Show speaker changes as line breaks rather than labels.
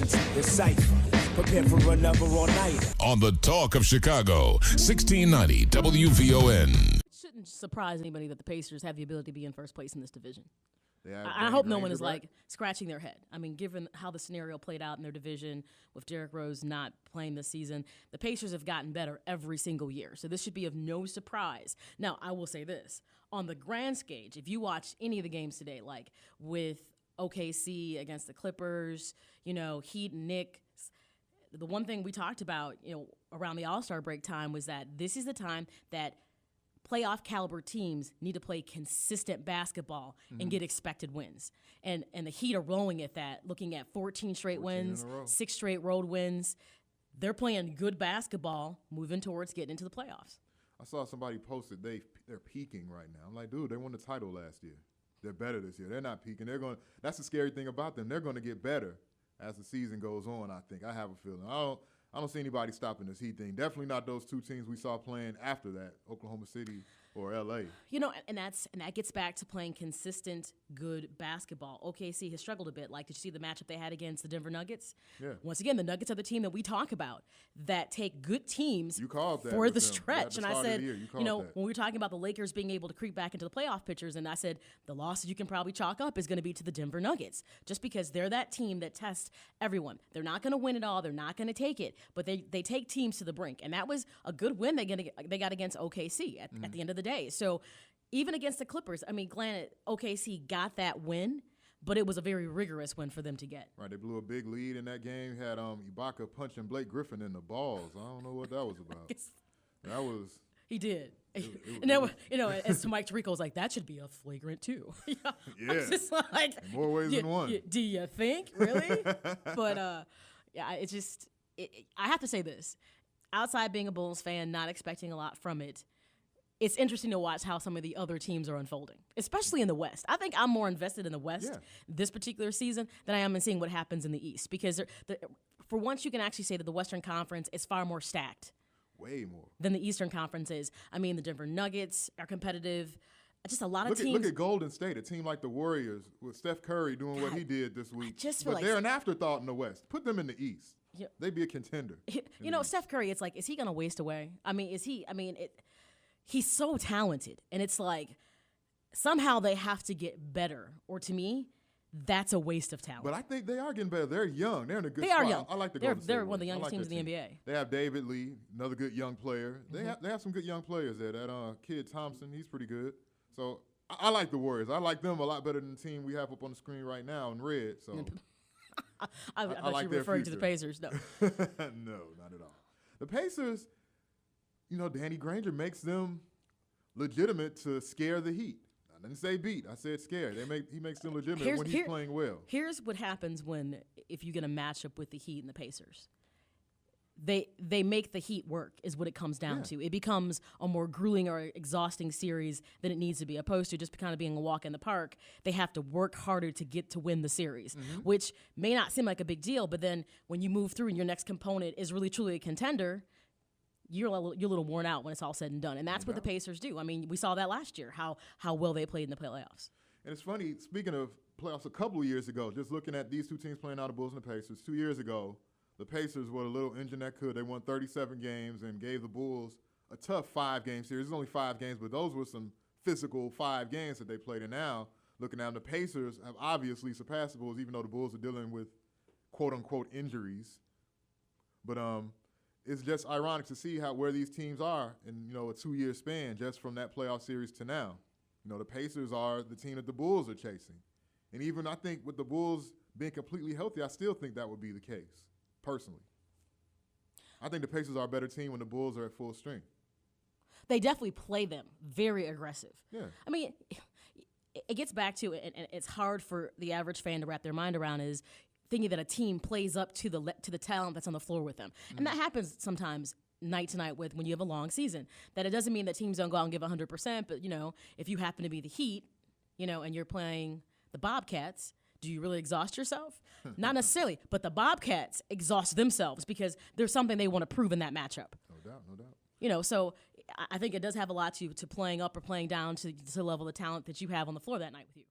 It's Cypher. Prepare for another all-nighter.
On the Talk of Chicago, 1690 WVON.
It shouldn't surprise anybody that the Pacers have the ability to be in first place in this division. I hope no one is like scratching their head. I mean, given how the scenario played out in their division with Derrick Rose not playing this season, the Pacers have gotten better every single year. So this should be of no surprise. Now, I will say this. On the grand stage, if you watch any of the games today, like with OKC against the Clippers, Heat and Knicks, the one thing we talked about, around the All-Star break time was that this is the time that playoff caliber teams need to play consistent basketball and get expected wins. And the Heat are rolling at that, looking at 14 straight wins, 6 straight road wins. They're playing good basketball, moving towards getting into the playoffs.
I saw somebody posted they're peaking right now. I'm like, dude, they won the title last year. They're better this year. They're not peaking. That's the scary thing about them. They're going to get better as the season goes on, I think. I have a feeling. I don't see anybody stopping this Heat thing. Definitely not those two teams we saw playing after that, Oklahoma City or L.A.
And that gets back to playing consistent, good basketball. OKC has struggled a bit. Like, did you see the matchup they had against the Denver Nuggets?
Yeah.
Once again, the Nuggets are the team that we talk about that take good teams
for
the stretch. And I said,
when
we were talking about the Lakers being able to creep back into the playoff pictures, and I said the losses you can probably chalk up is going to be to the Denver Nuggets, just because they're that team that tests everyone. They're not going to win it all. They're not going to take it, but they take teams to the brink. And that was a good win they got against OKC at the end of the day. So even against the Clippers, I mean, granted, OKC got that win, but it was a very rigorous win for them to get.
Right, they blew a big lead in that game. Had Ibaka punching Blake Griffin in the balls. I don't know what that was about. That was.
He did. And then, as to Mike Tirico was like, that should be a flagrant too.
Yeah.
I'm just like,
in more ways than one.
Do you think, really? But it's just, I have to say this. Outside being a Bulls fan, not expecting a lot from it, it's interesting to watch how some of the other teams are unfolding, especially in the West. I think I'm more invested in the West this particular season than I am in seeing what happens in the East, because for once you can actually say that the Western Conference is far more stacked.
Way more.
Than the Eastern Conference is. I mean, the Denver Nuggets are competitive. Just a lot of teams.
Look at Golden State, a team like the Warriors with Steph Curry doing what he did this week. But they're an afterthought in the West. Put them in the East. Yeah. They'd be a contender.
Steph Curry, it's like, is he going to waste away? I mean, he's so talented. And it's like, somehow they have to get better. Or to me, that's a waste of talent.
But I think they are getting better. They're young. They're in a good
spot.
They
are young.
I like the
Golden State. They're one of the youngest teams in the NBA.
They have David Lee, another good young player. They have some good young players there. That kid Thompson, he's pretty good. So I like the Warriors. I like them a lot better than the team we have up on the screen right now in red. So
I thought
like
you were referring to the Pacers. No.
No, not at all. The Pacers, Danny Granger makes them legitimate to scare the Heat. I didn't say beat. I said scare. He makes them legitimate when he's playing well.
Here's what happens if you get a matchup with the Heat and the Pacers. They make the Heat work is what it comes down to. It becomes a more grueling or exhausting series than it needs to be, opposed to just kind of being a walk in the park. They have to work harder to get to win the series, which may not seem like a big deal, but then when you move through and your next component is really truly a contender, you're a little worn out when it's all said and done. And that's what the Pacers do. I mean, we saw that last year, how well they played in the playoffs.
And it's funny, speaking of playoffs, a couple of years ago, just looking at these two teams playing out, the Bulls and the Pacers, 2 years ago, the Pacers were a little engine that could. They won 37 games and gave the Bulls a tough 5-game series. It's only 5 games, but those were some physical 5 games that they played. And now, looking at them, the Pacers have obviously surpassed the Bulls, even though the Bulls are dealing with quote-unquote injuries. But it's just ironic to see where these teams are in a 2-year span, just from that playoff series to now. The Pacers are the team that the Bulls are chasing. And even I think with the Bulls being completely healthy, I still think that would be the case. Personally, I think the Pacers are a better team when the Bulls are at full strength.
They definitely play them very aggressive.
Yeah.
I mean, it gets back to it, and it's hard for the average fan to wrap their mind around is thinking that a team plays up to the talent that's on the floor with them. And that happens sometimes night to night when you have a long season. That it doesn't mean that teams don't go out and give 100%, but, if you happen to be the Heat, and you're playing the Bobcats, do you really exhaust yourself? Not necessarily, but the Bobcats exhaust themselves because there's something they want to prove in that matchup.
No doubt.
So I think it does have a lot to playing up or playing down to the level of talent that you have on the floor that night with you.